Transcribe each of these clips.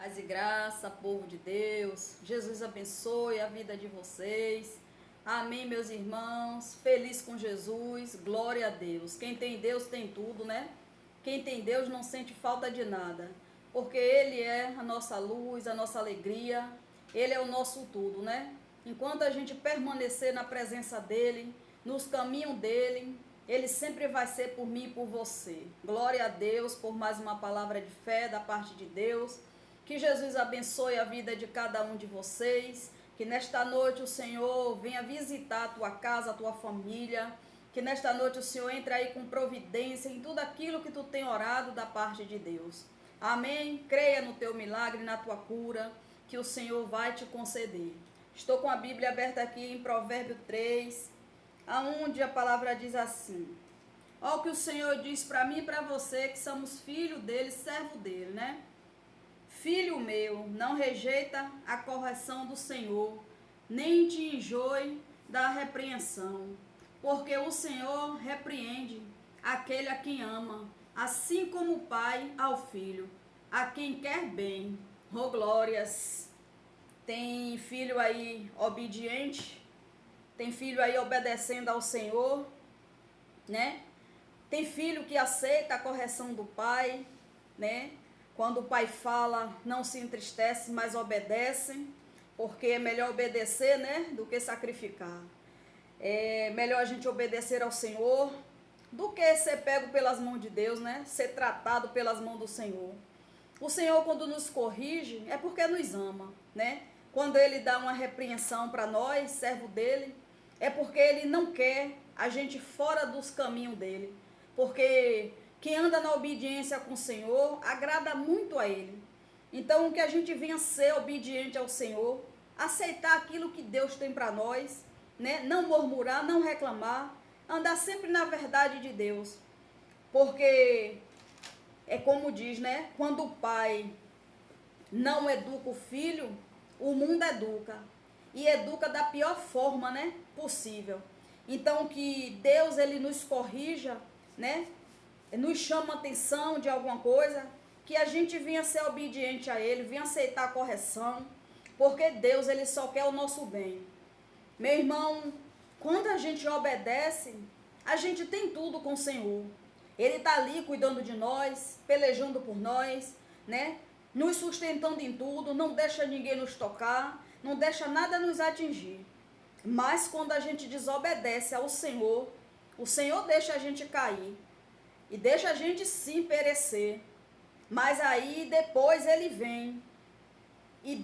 Paz e graça, povo de Deus. Jesus abençoe a vida de vocês. Amém, meus irmãos. Feliz com Jesus. Glória a Deus. Quem tem Deus tem tudo, né? Quem tem Deus não sente falta de nada. Porque Ele é a nossa luz, a nossa alegria. Ele é o nosso tudo, né? Enquanto a gente permanecer na presença dEle, nos caminhos dEle, Ele sempre vai ser por mim e por você. Glória a Deus por mais uma palavra de fé da parte de Deus. Que Jesus abençoe a vida de cada um de vocês. Que nesta noite o Senhor venha visitar a tua casa, a tua família. Que nesta noite o Senhor entre aí com providência em tudo aquilo que tu tem orado da parte de Deus. Amém? Creia no teu milagre, na tua cura, que o Senhor vai te conceder. Estou com a Bíblia aberta aqui em Provérbio 3, aonde a palavra diz assim. Olha o que o Senhor diz para mim e para você, que somos filho dele, servo dele, né? Filho meu, não rejeita a correção do Senhor, nem te enjoe da repreensão, porque o Senhor repreende aquele a quem ama, assim como o pai ao filho, a quem quer bem. Oh, glórias! Tem filho aí obediente, tem filho aí obedecendo ao Senhor, né? Tem filho que aceita a correção do pai, né? Quando o pai fala, não se entristece, mas obedece, porque é melhor obedecer, né, do que sacrificar. É melhor a gente obedecer ao Senhor do que ser pego pelas mãos de Deus, né, ser tratado pelas mãos do Senhor. O Senhor, quando nos corrige, é porque nos ama, né? Quando Ele dá uma repreensão para nós, servo dEle, é porque Ele não quer a gente fora dos caminhos dEle, porque quem anda na obediência com o Senhor, agrada muito a Ele. Então, que a gente venha ser obediente ao Senhor, aceitar aquilo que Deus tem para nós, né? Não murmurar, não reclamar, andar sempre na verdade de Deus. Porque é como diz, né? Quando o pai não educa o filho, o mundo educa. E educa da pior forma, né? Possível. Então, que Deus, Ele nos corrija, né? Nos chama atenção de alguma coisa, que a gente venha ser obediente a Ele, venha aceitar a correção, porque Deus, Ele só quer o nosso bem. Meu irmão, quando a gente obedece, a gente tem tudo com o Senhor. Ele está ali cuidando de nós, pelejando por nós, né? Nos sustentando em tudo, não deixa ninguém nos tocar, não deixa nada nos atingir. Mas quando a gente desobedece ao Senhor, o Senhor deixa a gente cair. E deixa a gente sim perecer. Mas aí depois Ele vem. E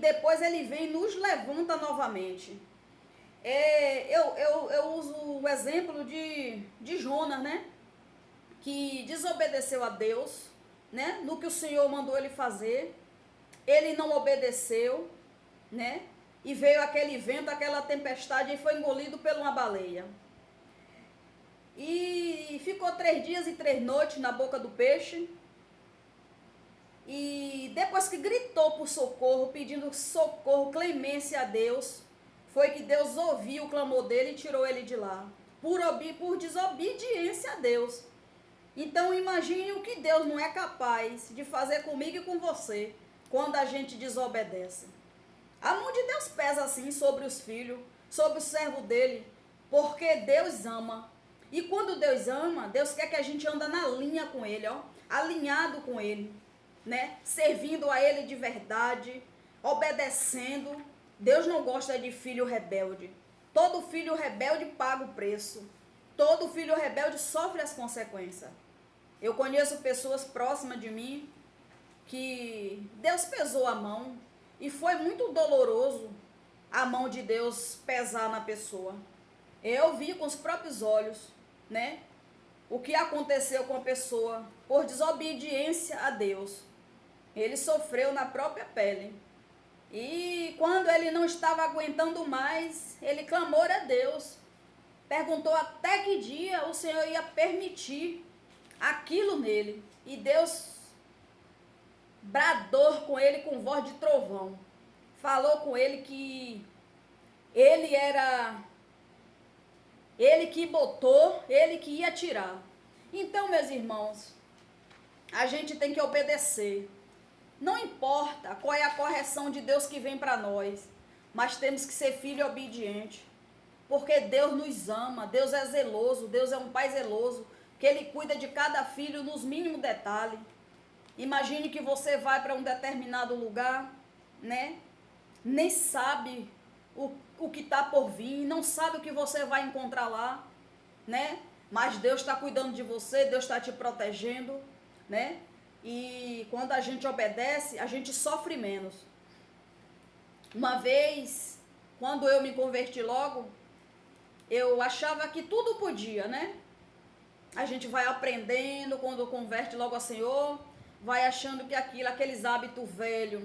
depois Ele vem e nos levanta novamente. Eu uso o exemplo de Jonas, né? Que desobedeceu a Deus, né? No que o Senhor mandou ele fazer. Ele não obedeceu, né? E veio aquele vento, aquela tempestade e foi engolido por uma baleia. E ficou 3 dias e 3 noites na boca do peixe. E depois que gritou por socorro, pedindo socorro, clemência a Deus, foi que Deus ouviu o clamor dele e tirou ele de lá. Por desobediência a Deus. Então imagine o que Deus não é capaz de fazer comigo e com você, quando a gente desobedece. A mão de Deus pesa assim sobre os filhos, sobre o servo dele, porque Deus ama. E quando Deus ama, Deus quer que a gente anda na linha com Ele, ó, alinhado com Ele, né? Servindo a Ele de verdade, obedecendo. Deus não gosta de filho rebelde. Todo filho rebelde paga o preço. Todo filho rebelde sofre as consequências. Eu conheço pessoas próximas de mim que Deus pesou a mão e foi muito doloroso a mão de Deus pesar na pessoa. Eu vi com os próprios olhos, né? O que aconteceu com a pessoa por desobediência a Deus. Ele sofreu na própria pele. E quando ele não estava aguentando mais, ele clamou a Deus. Perguntou até que dia o Senhor ia permitir aquilo nele. E Deus bradou com ele com voz de trovão. Falou com ele que ele era... Ele que botou, ele que ia tirar. Então, meus irmãos, a gente tem que obedecer. Não importa importa qual é a correção de Deus que vem para nós, mas temos que ser filho obediente, porque Deus nos ama, Deus é zeloso, Deus é um pai zeloso, que Ele cuida de cada filho nos mínimos detalhes. Imagine que você vai para um determinado lugar, né? Nem sabe o que está por vir, não sabe o que você vai encontrar lá, né? Mas Deus está cuidando de você, Deus está te protegendo, né? E quando a gente obedece, a gente sofre menos. Uma vez, quando eu me converti logo, eu achava que tudo podia, né? A gente vai aprendendo, quando converte logo ao Senhor, vai achando que aqueles hábitos velhos,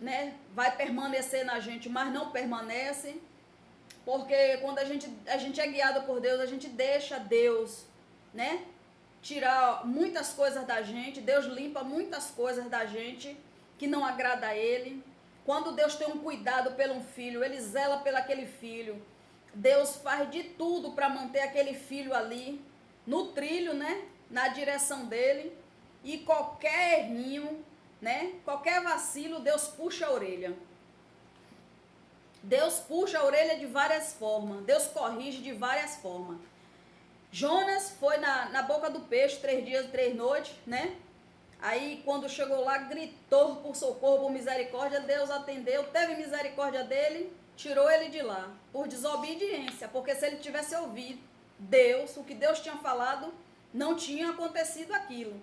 né? Vai permanecer na gente, mas não permanece. Porque quando a gente é guiado por Deus, a gente deixa Deus, né? Tirar muitas coisas da gente. Deus limpa muitas coisas da gente que não agrada a Ele. Quando Deus tem um cuidado pelo filho, Ele zela pelo aquele filho. Deus faz de tudo para manter aquele filho ali, no trilho, né? Na direção dele. E qualquer errinho, né? Qualquer vacilo, Deus puxa a orelha. Deus puxa a orelha de várias formas. Deus corrige de várias formas. Jonas foi na boca do peixe 3 dias e 3 noites, né? Aí quando chegou lá, gritou por socorro, por misericórdia. Deus atendeu, teve misericórdia dele, tirou ele de lá, por desobediência. Porque se ele tivesse ouvido Deus, o que Deus tinha falado, não tinha acontecido aquilo.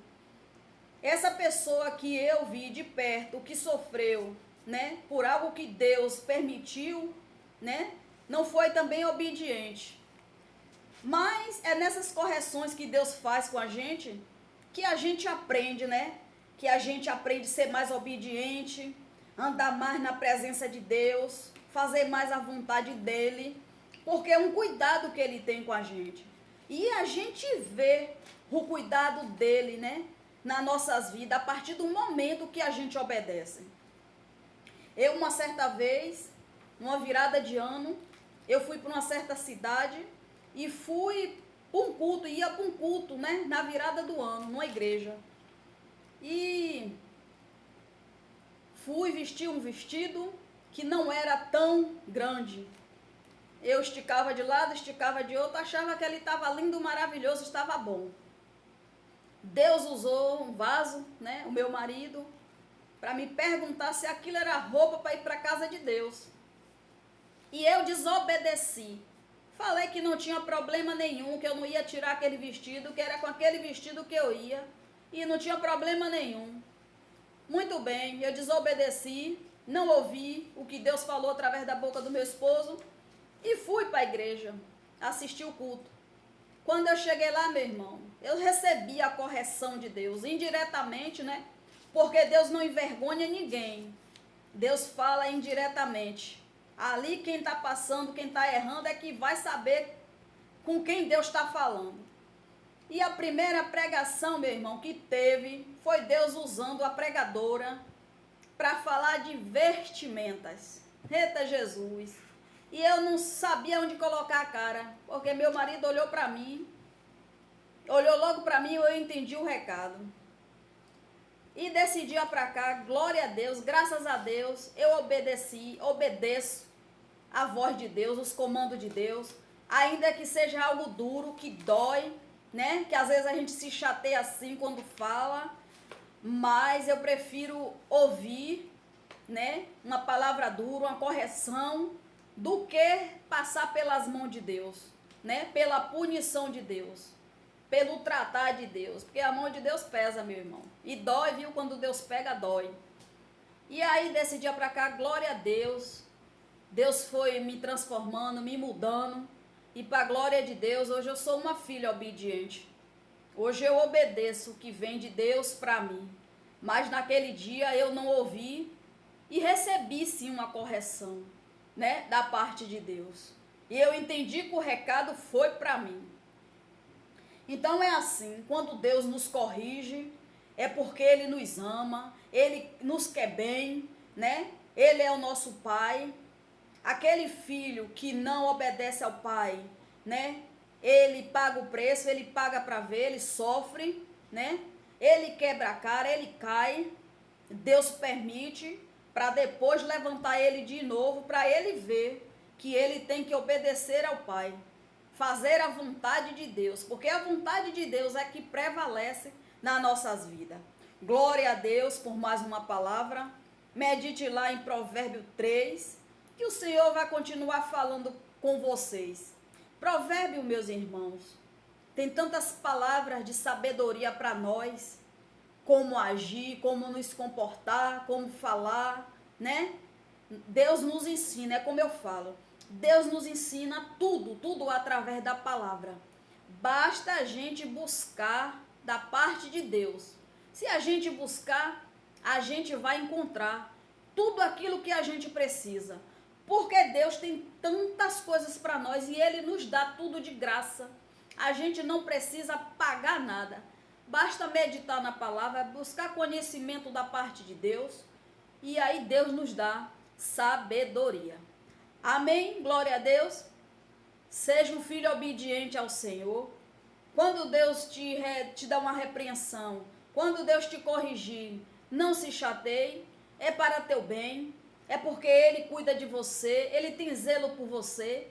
Essa pessoa que eu vi de perto, que sofreu, né, por algo que Deus permitiu, né, não foi também obediente. Mas é nessas correções que Deus faz com a gente que a gente aprende, né, que a gente aprende a ser mais obediente, andar mais na presença de Deus, fazer mais a vontade dele, porque é um cuidado que ele tem com a gente. E a gente vê o cuidado dele, né, nas nossas vidas, a partir do momento que a gente obedece. Eu, uma certa vez, numa virada de ano, eu fui para uma certa cidade e fui para um culto, ia para um culto, né, na virada do ano, numa igreja. E fui vestir um vestido que não era tão grande. Eu esticava de lado, esticava de outro, achava que ele estava lindo, maravilhoso, estava bom. Deus usou um vaso, né, o meu marido, para me perguntar se aquilo era roupa para ir para a casa de Deus. E eu desobedeci. Falei que não tinha problema nenhum, que eu não ia tirar aquele vestido, que era com aquele vestido que eu ia. E não tinha problema nenhum. Muito bem, eu desobedeci, não ouvi o que Deus falou através da boca do meu esposo e fui para a igreja assistir o culto. Quando eu cheguei lá, meu irmão, eu recebi a correção de Deus, indiretamente, né? Porque Deus não envergonha ninguém. Deus fala indiretamente. Ali quem está passando, quem está errando é que vai saber com quem Deus está falando. E a primeira pregação, meu irmão, que teve, foi Deus usando a pregadora para falar de vestimentas. Eita Jesus! E eu não sabia onde colocar a cara, porque meu marido olhou para mim, olhou logo para mim e eu entendi o recado. E desse dia para cá, glória a Deus, graças a Deus, eu obedeço a voz de Deus, os comandos de Deus, ainda que seja algo duro, que dói, né? Que às vezes a gente se chateia assim quando fala, mas eu prefiro ouvir, né? Uma palavra dura, uma correção, do que passar pelas mãos de Deus, né? Pela punição de Deus, pelo tratar de Deus, porque a mão de Deus pesa, meu irmão, e dói, viu? Quando Deus pega, dói. E aí, desse dia pra cá, glória a Deus, Deus foi me transformando, me mudando, e para a glória de Deus, hoje eu sou uma filha obediente. Hoje eu obedeço o que vem de Deus para mim, mas naquele dia eu não ouvi e recebi sim uma correção, né, da parte de Deus. E eu entendi que o recado foi para mim. Então é assim, quando Deus nos corrige, é porque Ele nos ama, Ele nos quer bem, né? Ele é o nosso Pai. Aquele filho que não obedece ao pai, né? Ele paga o preço, ele paga para ver, ele sofre, né? Ele quebra a cara, ele cai. Deus permite, para depois levantar ele de novo, para ele ver que ele tem que obedecer ao Pai, fazer a vontade de Deus, porque a vontade de Deus é que prevalece nas nossas vidas. Glória a Deus por mais uma palavra. Medite lá em Provérbio 3, que o Senhor vai continuar falando com vocês. Provérbio, meus irmãos, tem tantas palavras de sabedoria para nós, como agir, como nos comportar, como falar, né? Deus nos ensina, é como eu falo, Deus nos ensina tudo através da palavra. Basta a gente buscar da parte de Deus. Se a gente buscar, a gente vai encontrar tudo aquilo que a gente precisa. Porque Deus tem tantas coisas para nós e Ele nos dá tudo de graça. A gente não precisa pagar nada. Basta meditar na palavra, buscar conhecimento da parte de Deus, e aí Deus nos dá sabedoria. Amém? Glória a Deus. Seja um filho obediente ao Senhor. Quando Deus te dá uma repreensão, quando Deus te corrigir, não se chateie, é para teu bem, é porque Ele cuida de você, Ele tem zelo por você,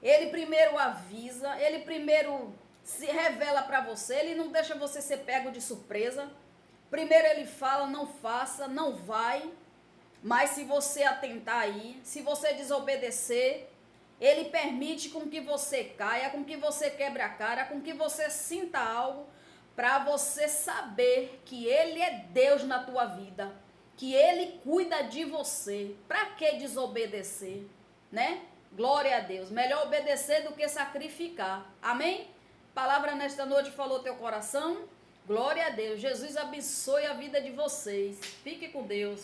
Ele primeiro avisa, Ele primeiro se revela para você, Ele não deixa você ser pego de surpresa. Primeiro Ele fala, não faça, não vai, mas se você atentar aí, se você desobedecer, Ele permite com que você caia, com que você quebre a cara, com que você sinta algo, para você saber que Ele é Deus na tua vida, que Ele cuida de você. Para que desobedecer, né? Glória a Deus. Melhor obedecer do que sacrificar. Amém? Palavra nesta noite falou teu coração. Glória a Deus. Jesus abençoe a vida de vocês. Fique com Deus.